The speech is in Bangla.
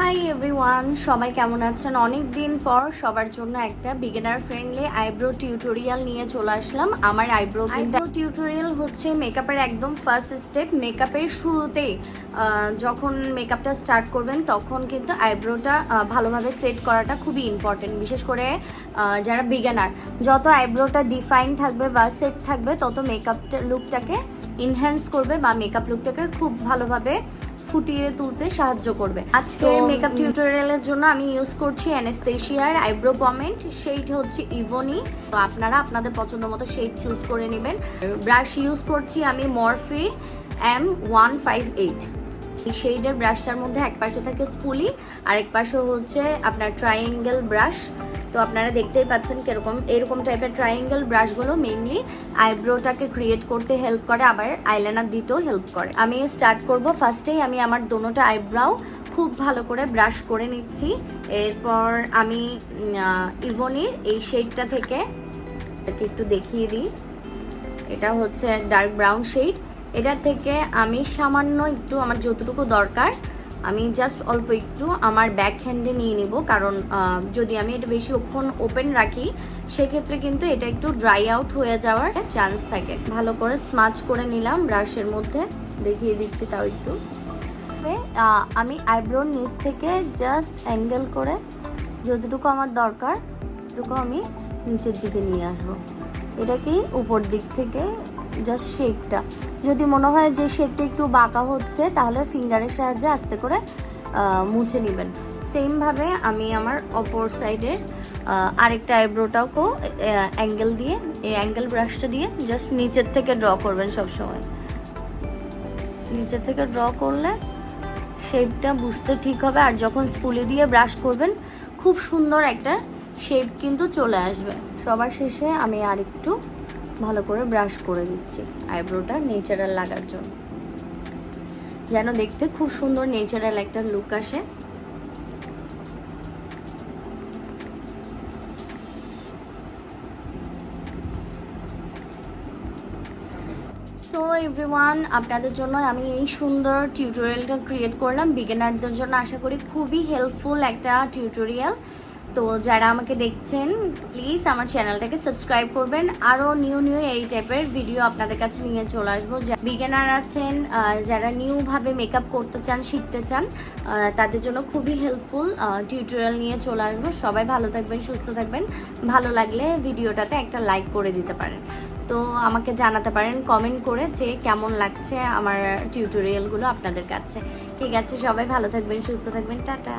হাই এভরিওয়ান, সবাই কেমন আছেন? অনেক দিন পর সবার জন্য একটা বিগিনার ফ্রেন্ডলি আইব্রো টিউটোরিয়াল নিয়ে চলে আসলাম। আমার আইব্রো টিউটোরিয়াল হচ্ছে মেকআপের একদম ফার্স্ট স্টেপ। মেকআপের শুরুতেই যখন মেকআপটা স্টার্ট করবেন তখন কিন্তু আইব্রোটা ভালোভাবে সেট করাটা খুবই ইম্পর্টেন্ট। বিশেষ করে যারা বিগিনার, যত আইব্রোটা ডিফাইন থাকবে বা সেট থাকবে তত মেকআপটা লুকটাকে ইনহ্যান্স করবে বা মেকআপ লুকটাকে খুব ভালোভাবে ফুটিয়ে তুলতে সাহায্য করবে। আজকের মেকআপ টিউটোরিয়ালের জন্য আমি ইউজ করছি অ্যানাস্তেশিয়ার আইব্রো পমেন্ট। শেড হচ্ছে ইভনি। তো আপনারা আপনাদের পছন্দ মতো শেড চুজ করে নেবেন। ব্রাশ ইউজ করছি আমি মরফি M158। এই শেডের ব্রাশটার মধ্যে এক পাশে থাকে স্পুলি, আরেক পাশে হচ্ছে আপনার ট্রায়াঙ্গেল ব্রাশ। তো আপনারা দেখতেই পাচ্ছেন কিরকম এরকম টাইপের ট্রায়াঙ্গেল ব্রাশগুলো মেইনলি আইব্রোটাকে ক্রিয়েট করতে হেল্প করে, আবার আইলাইনার দিতেও হেল্প করে। আমি স্টার্ট করব ফার্স্টেই আমি আমার দোনোটা আইব্রাও খুব ভালো করে ব্রাশ করে নিচ্ছি। এরপর আমি ইভনির এই শেডটা থেকে একটু দেখিয়ে দিই। এটা হচ্ছে ডার্ক ব্রাউন শেড। এটা থেকে আমি সামান্য একটু আমার যতটুকু দরকার আমি জাস্ট অল্প একটু আমার ব্যাক হ্যান্ডে নিয়ে নিব, কারণ যদি আমি এটা বেশিক্ষণ ওপেন রাখি সেক্ষেত্রে কিন্তু এটা একটু ড্রাই আউট হয়ে যাওয়ার চান্স থাকে। ভালো করে স্মাচ করে নিলাম ব্রাশের মধ্যে, দেখিয়ে দিচ্ছি তাও একটু। আমি আইব্রোর নিচ থেকে জাস্ট অ্যাঙ্গেল করে যতটুকু আমার দরকার ততটুকু আমি নিচের দিকে নিয়ে আসবো। এটাকেই উপর দিক থেকে জাস্ট শেপটা, যদি মনে হয় যে শেপটা একটু বাঁকা হচ্ছে তাহলে ফিঙ্গারের সাহায্যে আস্তে করে মুছে নেবেন। সেমভাবে আমি আমার অপর সাইডের আরেকটা আইব্রোটাকেও অ্যাঙ্গেল দিয়ে এই অ্যাঙ্গেল ব্রাশটা দিয়ে জাস্ট নিচের থেকে ড্র করবেন। সবসময় নিচের থেকে ড্র করলে শেপটা বুঝতে ঠিক হবে, আর যখন স্পুলি দিয়ে ব্রাশ করবেন খুব সুন্দর একটা শেপ কিন্তু চলে আসবে। সবার শেষে আমি আরেকটু ভালো করে ব্রাশ করে দিচ্ছি আইব্রোটা ন্যাচারাল লাগার জন্য, যেন দেখতে খুব সুন্দর ন্যাচারাল একটা লুক আসে। সো এভরিওয়ান, আপনাদের জন্য আমি এই সুন্দর টিউটোরিয়ালটা ক্রিয়েট করলাম বিগিনারদের জন্য। আশা করি খুবই হেল্পফুল একটা টিউটোরিয়াল। তো যারা আমাকে দেখছেন প্লিজ আমার চ্যানেলটাকে সাবস্ক্রাইব করবেন। আরও নিউ এই টাইপের ভিডিও আপনাদের কাছে নিয়ে চলে আসবো। বিগিনার আছেন, যারা নিউভাবে মেকআপ করতে চান, শিখতে চান, তাদের জন্য খুবই হেল্পফুল টিউটোরিয়াল নিয়ে চলে আসবো। সবাই ভালো থাকবেন, সুস্থ থাকবেন। ভালো লাগলে ভিডিওটাতে একটা লাইক করে দিতে পারেন। তো আমাকে জানাতে পারেন কমেন্ট করে যে কেমন লাগছে আমার টিউটোরিয়ালগুলো আপনাদের কাছে। ঠিক আছে, সবাই ভালো থাকবেন, সুস্থ থাকবেন। টাটা।